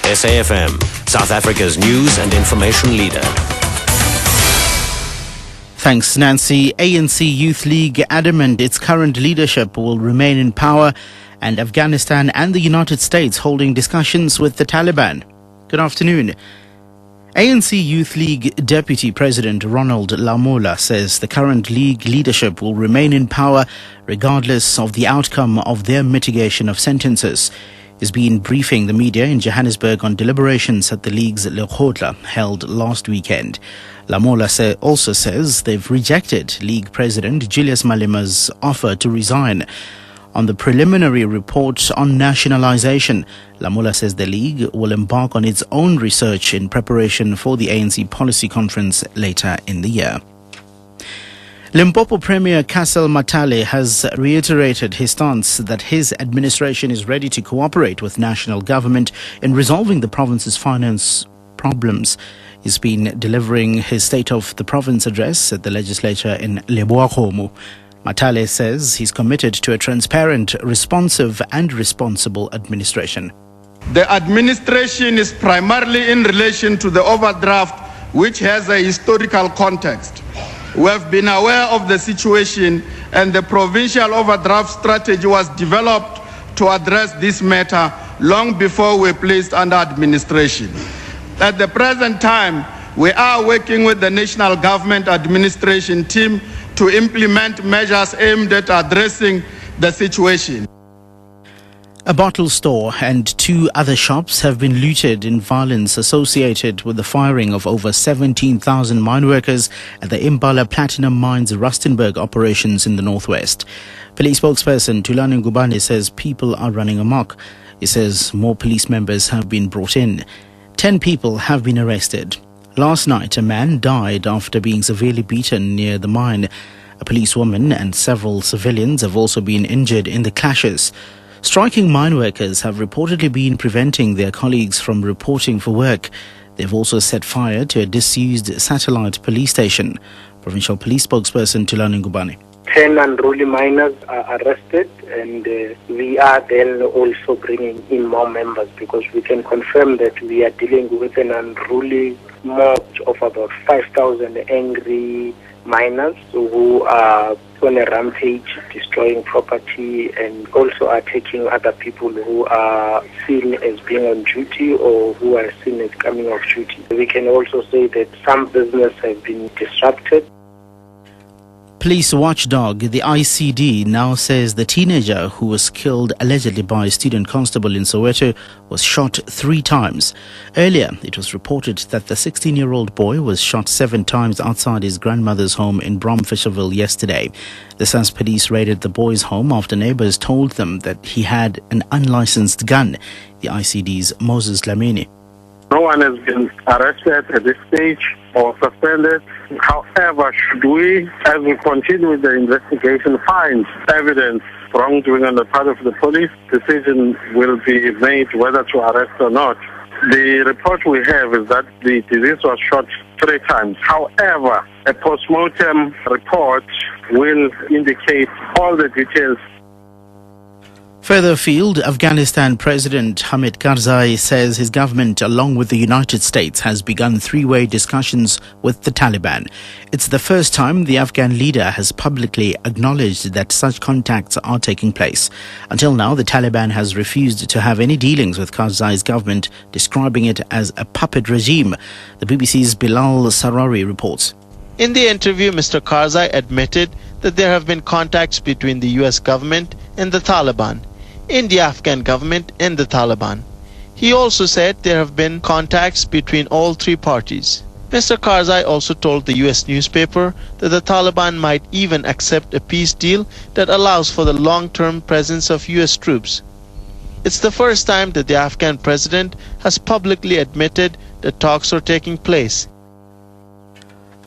SAFM, South Africa's news and information leader. Thanks, Nancy. ANC Youth League adamant its current leadership will remain in power, and Afghanistan and the United States holding discussions with the Taliban. Good afternoon. ANC Youth League Deputy President Ronald Lamola says the current league leadership will remain in power regardless of the outcome of their mitigation of sentences. He's been briefing the media in Johannesburg on deliberations at the league's Lekgotla held last weekend. Lamola also says they've rejected League President Julius Malema's offer to resign. On the preliminary report on nationalization, Lamola says the league will embark on its own research in preparation for the ANC policy conference later in the year. Limpopo Premier Castle Matale has reiterated his stance that his administration is ready to cooperate with national government in resolving the province's finance problems. He's been delivering his State of the Province address at the legislature in Leboakgomo. Matale says he's committed to a transparent, responsive and responsible administration. The administration is primarily in relation to the overdraft, which has a historical context. We have been aware of the situation, and the provincial overdraft strategy was developed to address this matter long before we placed under administration. At the present time, we are working with the national government administration team to implement measures aimed at addressing the situation. A bottle store and 2 other shops have been looted in violence associated with the firing of over 17,000 mine workers at the Impala Platinum Mines Rustenburg operations in the northwest. Police spokesperson Thulani Ngubane says people are running amok. He says more police members have been brought in. 10 people have been arrested. Last night, a man died after being severely beaten near the mine. A policewoman and several civilians have also been injured in the clashes. Striking mine workers have reportedly been preventing their colleagues from reporting for work. They've also set fire to a disused satellite police station. Provincial Police spokesperson Thulani Ngubane. 10 unruly miners are arrested, and we are then also bringing in more members because we can confirm that we are dealing with an unruly mob of about 5,000 angry miners who are on a rampage, destroying property, and also are taking other people who are seen as being on duty or who are seen as coming off duty. We can also say that some business have been disrupted. Police watchdog, the ICD, now says the teenager who was killed allegedly by a student constable in Soweto was shot 3 times. Earlier, it was reported that the 16-year-old boy was shot 7 times outside his grandmother's home in Bromfisherville yesterday. The SANS police raided the boy's home after neighbors told them that he had an unlicensed gun. The ICD's Moses Lamini. No one has been arrested at this stage or suspended. However, should we, as we continue with the investigation, find evidence of wrongdoing on the part of the police, decision will be made whether to arrest or not. The report we have is that the deceased was shot 3 times. However, a post-mortem report will indicate all the details. Further afield, Afghanistan President Hamid Karzai says his government, along with the United States, has begun 3-way discussions with the Taliban. It's the first time the Afghan leader has publicly acknowledged that such contacts are taking place. Until now, the Taliban has refused to have any dealings with Karzai's government, describing it as a puppet regime. The BBC's Bilal Sarari reports. In the interview, Mr. Karzai admitted that there have been contacts between the US government and the Taliban, in the Afghan government and the Taliban. He also said there have been contacts between all 3 parties. Mr. Karzai also told the US newspaper that the Taliban might even accept a peace deal that allows for the long-term presence of US troops. It's the first time that the Afghan president has publicly admitted that talks are taking place.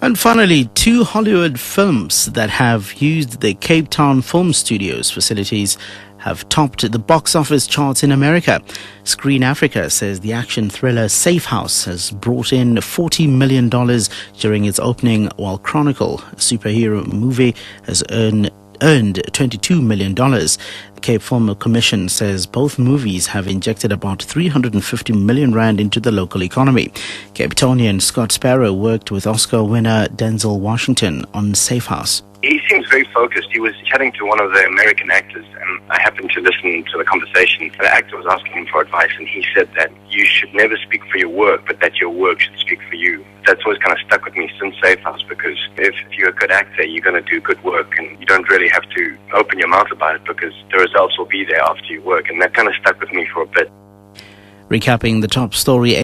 And finally, 2 Hollywood films that have used the Cape Town Film Studios facilities have topped the box office charts in America. Screen Africa says the action thriller Safe House has brought in $40 million during its opening, while Chronicle, a superhero movie, has earned $22 million. The Cape Film Commission says both movies have injected about 350 million rand into the local economy. Cape Townian Scott Sparrow worked with Oscar winner Denzel Washington on Safe House. He seems very focused. He was chatting to one of the American actors, and I happened to listen to the conversation. The actor was asking him for advice, and he said that you should never speak for your work, but that your work should speak for you. That's always kind of stuck with me since Safe House, because if you're a good actor, you're going to do good work, and you don't really have to open your mouth about it because the results will be there after you work, and that kind of stuck with me for a bit. Recapping the top story.